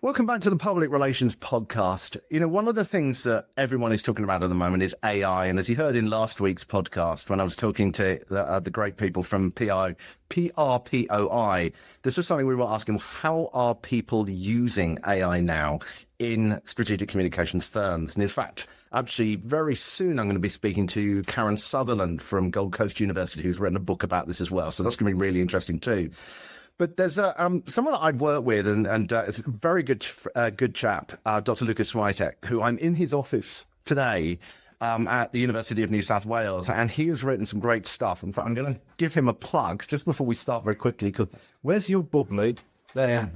Welcome back to the Public Relations Podcast. You know, one of the things that everyone is talking about at the moment is AI. And as you heard in last week's podcast, when I was talking to the great people from PRPOI, this was something we were asking, how are people using AI now in strategic communications firms? And in fact, actually, very soon I'm going to be speaking to Karen Sutherland from Gold Coast University, who's written a book about this as well. So that's going to be really interesting too. But there's someone that I've worked with, and it's a very good chap, Dr Lukasz Swiatek, who I'm in his office today at the University of New South Wales, and he has written some great stuff. In fact, I'm going to give him a plug just before we start very quickly, because where's your book, mate? There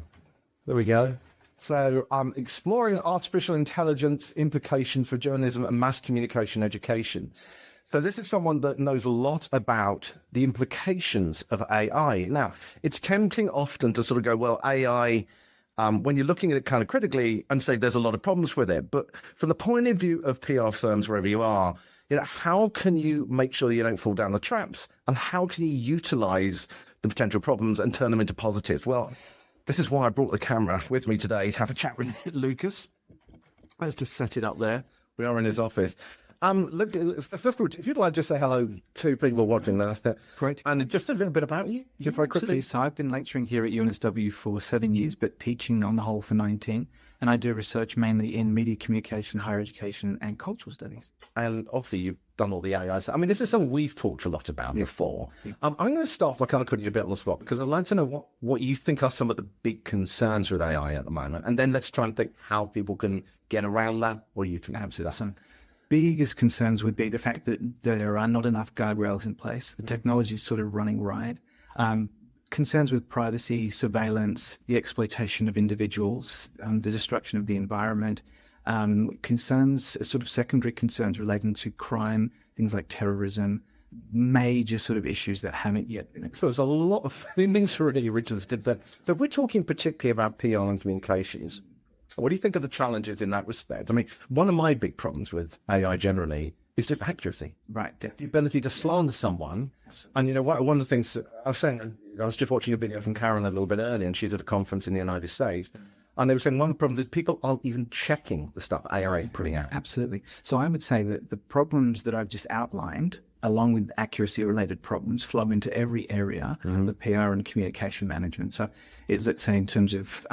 we go. So, Exploring Artificial Intelligence Implications for Journalism and Mass Communication Education. So this is someone that knows a lot about the implications of AI. Now, it's tempting often to sort of go, well, AI, when you're looking at it kind of critically and say there's a lot of problems with it. But from the point of view of PR firms, wherever you are, you know, how can you make sure you don't fall down the traps? And how can you utilize the potential problems and turn them into positives? Well, this is why I brought the camera with me today, to have a chat with Lukasz. Let's just set it up there. We are in his office. Look, first of all, if you'd like to just say hello to people watching that. Great. And just a little bit about you, very quickly. So I've been lecturing here at UNSW for 7 years, but teaching on the whole for 19. And I do research mainly in media communication, higher education, and cultural studies. And obviously you've done all the AI stuff. I mean, this is something we've talked a lot about before. Yeah. I'm going to start by kind of putting you a bit on the spot, because I'd like to know what you think are some of the big concerns with AI at the moment. And then let's try and think how people can get around that. What do you think? Absolutely. Biggest concerns would be the fact that there are not enough guardrails in place. The technology is sort of running riot. Concerns with privacy, surveillance, the exploitation of individuals, the destruction of the environment, concerns, sort of secondary concerns relating to crime, things like terrorism, major sort of issues that haven't yet been explored. So there's a lot of things already originally did that. But we're talking particularly about PR and communications. What do you think of the challenges in that respect? I mean, one of my big problems with AI generally is the accuracy. Right. The ability to slander someone. And, you know, one of the things I was saying, I was just watching a video from Karen a little bit earlier, and she's at a conference in the United States. And they were saying one of the problems is people aren't even checking the stuff AI is putting out. Absolutely. So I would say that the problems that I've just outlined, along with accuracy-related problems, flow into every area of PR and communication management. So let's say in terms of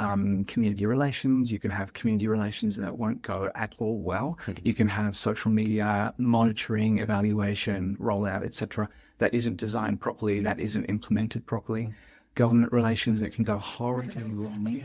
community relations, you can have community relations that won't go at all well. You can have social media monitoring, evaluation, rollout, etc. that isn't designed properly, that isn't implemented properly. Government relations that can go horribly wrong.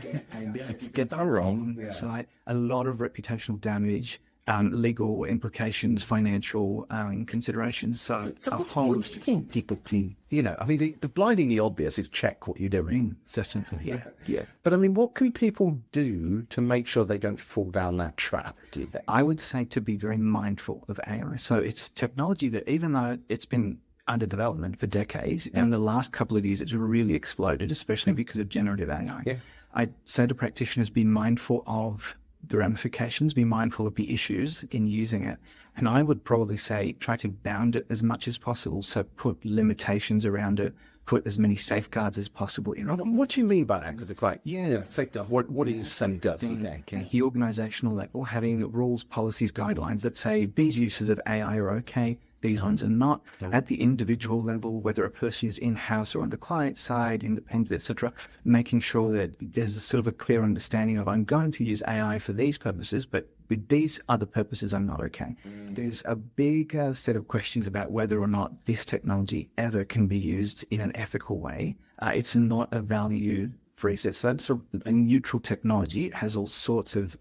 Get that wrong. So like a lot of reputational damage, legal implications, financial considerations. So a whole... I think people can, you know, I mean, the blindingly obvious is check what you're doing. Certainly, yeah. But I mean, what can people do to make sure they don't fall down that trap, do you think? I would say to be very mindful of AI. So it's technology that, even though it's been under development for decades, and in the last couple of years it's really exploded, especially because of generative AI. Yeah. I'd say to practitioners, be mindful of the ramifications, be mindful of the issues in using it. And I would probably say try to bound it as much as possible. So put limitations around it, put as many safeguards as possible in it. What do you mean by that? Because it's like, safeguard. What is safeguard? The organizational level, having rules, policies, guidelines that say these uses of AI are okay, these ones are not. At the individual level, whether a person is in-house or on the client side, independent, etc., making sure that there's a sort of a clear understanding of, I'm going to use AI for these purposes, but with these other purposes, I'm not okay. There's a big set of questions about whether or not this technology ever can be used in an ethical way. It's not a value-free set. So it's sort of a neutral technology. It has all sorts of...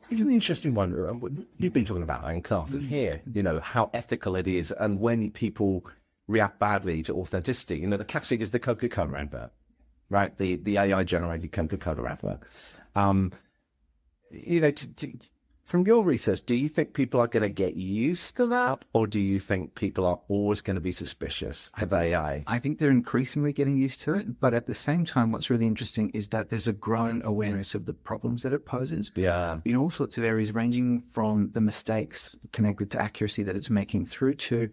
It's an interesting one. You've been talking about that in classes here, you know, how ethical it is, and when people react badly to authenticity. You know, the classic is the Coca-Cola advert, right? The AI-generated Coca-Cola advert. You know, from your research, do you think people are going to get used to that, or do you think people are always going to be suspicious of AI? I think they're increasingly getting used to it, but at the same time, what's really interesting is that there's a growing awareness of the problems that it poses. Yeah. In all sorts of areas, ranging from the mistakes connected to accuracy that it's making through to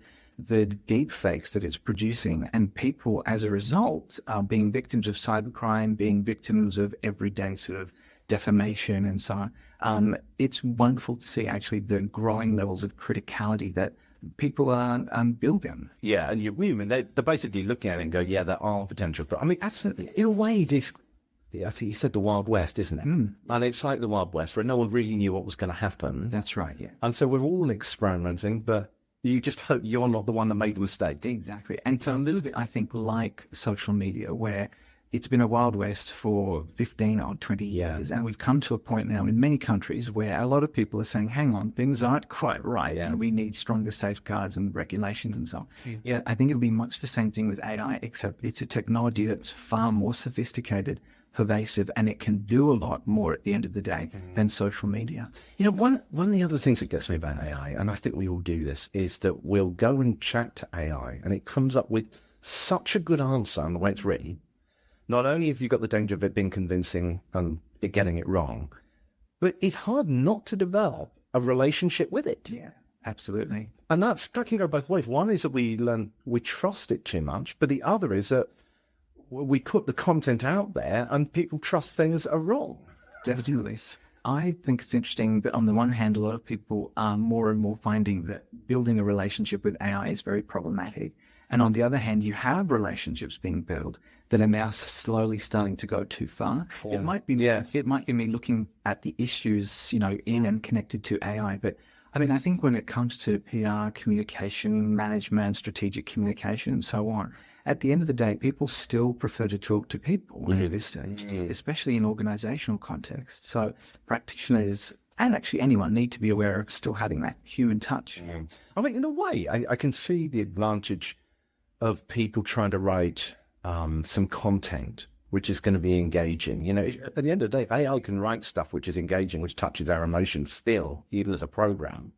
the deep fakes that it's producing, and people as a result are being victims of cybercrime, being victims of everyday sort of defamation and so on. It's wonderful to see actually the growing levels of criticality that people are building. Yeah, and they're basically looking at it and go, yeah, there are potential. I mean, absolutely. In a way, I think you said the Wild West, isn't it? And it's like the Wild West where no one really knew what was going to happen. That's right, yeah. And so we're all experimenting, but you just hope you're not the one that made the mistake. Exactly. And for a little bit, I think, like social media, where it's been a Wild West for 15 or 20 years. And we've come to a point now in many countries where a lot of people are saying, hang on, things aren't quite right. And we need stronger safeguards and regulations and so on. Yeah, I think it'll be much the same thing with AI, except it's a technology that's far more sophisticated, pervasive, and it can do a lot more at the end of the day than social media. You know, one of the other things that gets me about AI, and I think we all do this, is that we'll go and chat to AI and it comes up with such a good answer on the way it's written. Not only have you got the danger of it being convincing and it getting it wrong, but it's hard not to develop a relationship with it. Yeah, absolutely. And that can go both ways. One is that we trust it too much, but the other is that we put the content out there and people trust things are wrong. Definitely. I think it's interesting that on the one hand, a lot of people are more and more finding that building a relationship with AI is very problematic. And on the other hand, you have relationships being built that are now slowly starting to go too far. Yeah. It might be me looking at the issues, in and connected to AI. But I mean, I think when it comes to PR, communication, management, strategic communication, and so on, at the end of the day, people still prefer to talk to people at this stage, especially in organizational context. So practitioners and actually anyone need to be aware of still having that human touch. I mean, in a way, I can see the advantage of people trying to write some content which is going to be engaging. At the end of the day, AI can write stuff which is engaging, which touches our emotions still, even as a program.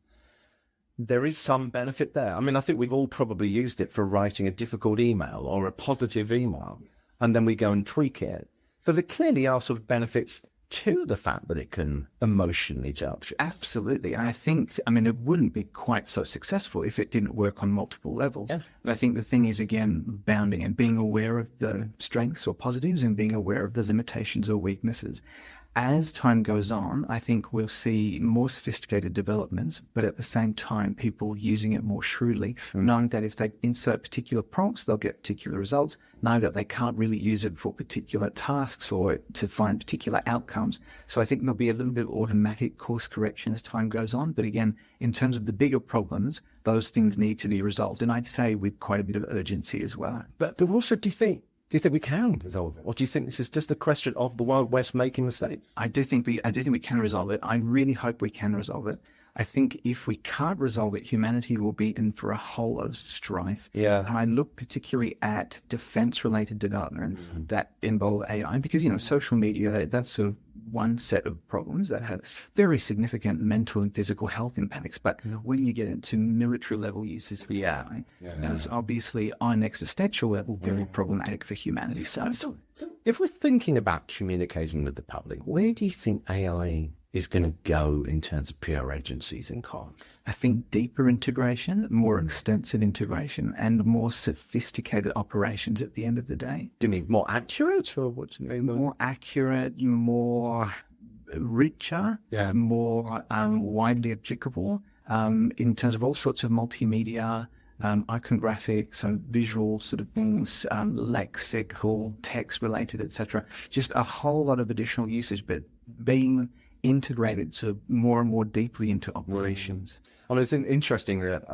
There is some benefit there. I mean, I think we've all probably used it for writing a difficult email or a positive email, and then we go and tweak it. So there clearly are sort of benefits to the fact that it can emotionally judge. Absolutely. And I think, it wouldn't be quite so successful if it didn't work on multiple levels. Yeah. But I think the thing is, again, bounding and being aware of the strengths or positives and being aware of the limitations or weaknesses. As time goes on, I think we'll see more sophisticated developments, but at the same time, people using it more shrewdly, knowing that if they insert particular prompts, they'll get particular results, knowing that they can't really use it for particular tasks or to find particular outcomes. So I think there'll be a little bit of automatic course correction as time goes on. But again, in terms of the bigger problems, those things need to be resolved. And I'd say with quite a bit of urgency as well. But also, do you think we can resolve it? Or do you think this is just a question of the Wild West making mistakes? I do think we can resolve it. I really hope we can resolve it. I think if we can't resolve it, humanity will be in for a whole lot of strife. Yeah. And I look particularly at defense-related developments that involve AI, because, social media, that's sort of one set of problems that have very significant mental and physical health impacts. But when you get into military-level uses of AI, that's obviously on an existential level very problematic for humanity. So if we're thinking about communicating with the public, where do you think AI is going to go in terms of PR agencies and cons? I think deeper integration, more extensive integration, and more sophisticated operations at the end of the day. Do you mean more accurate, or what do you mean? More accurate, more richer, more widely applicable in terms of all sorts of multimedia, iconographic, so visual sort of things, lexical, text-related, etc. Just a whole lot of additional usage, but being integrated so more and more deeply into operations. Well, it's interesting that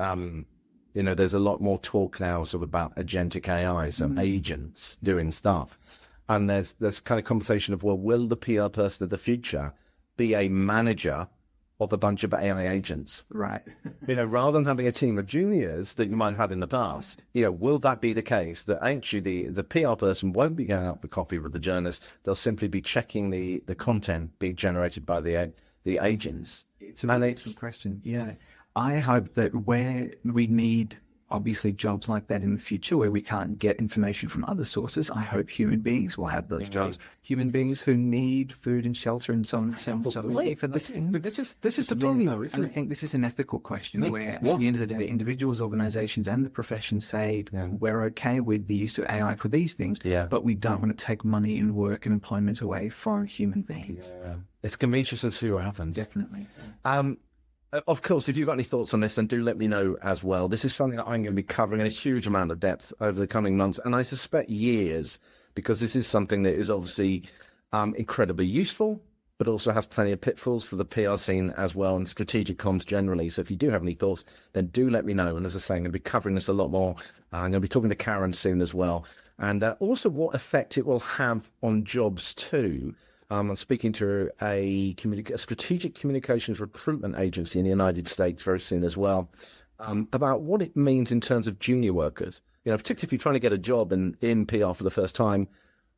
there's a lot more talk now sort of about agentic AI, so agents doing stuff, and there's kind of conversation of, well, will the PR person of the future be a manager of a bunch of AI agents? Right. Rather than having a team of juniors that you might have had in the past, will that be the case that actually the PR person won't be going out for coffee with the journalist? They'll simply be checking the content being generated by the agents. It's a good question. Yeah. I hope that where we need obviously jobs like that in the future where we can't get information from other sources. I hope human beings will have those jobs. Human beings who need food and shelter and so on and so on. But this is the problem, though, isn't And I it? think this is an ethical question where at the end of the day, individuals, organizations and the profession say we're okay with the use of AI for these things, but we don't want to take money and work and employment away from human beings. It's going to be interesting to see what happens. Definitely. Of course, if you've got any thoughts on this, then do let me know as well. This is something that I'm going to be covering in a huge amount of depth over the coming months, and I suspect years, because this is something that is obviously incredibly useful, but also has plenty of pitfalls for the PR scene as well, and strategic comms generally. So if you do have any thoughts, then do let me know. And as I say, I'm going to be covering this a lot more. I'm going to be talking to Karen soon as well. And also what effect it will have on jobs too. I'm speaking to a strategic communications recruitment agency in the United States very soon as well, about what it means in terms of junior workers. You know, particularly if you're trying to get a job in PR for the first time,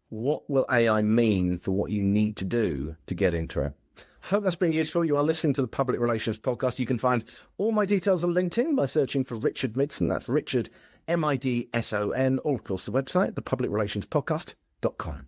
what will AI mean for what you need to do to get into it? Hope that's been useful. You are listening to the Public Relations Podcast. You can find all my details on LinkedIn by searching for Richard Midson. That's Richard, Midson, or of course the website, thepublicrelationspodcast.com.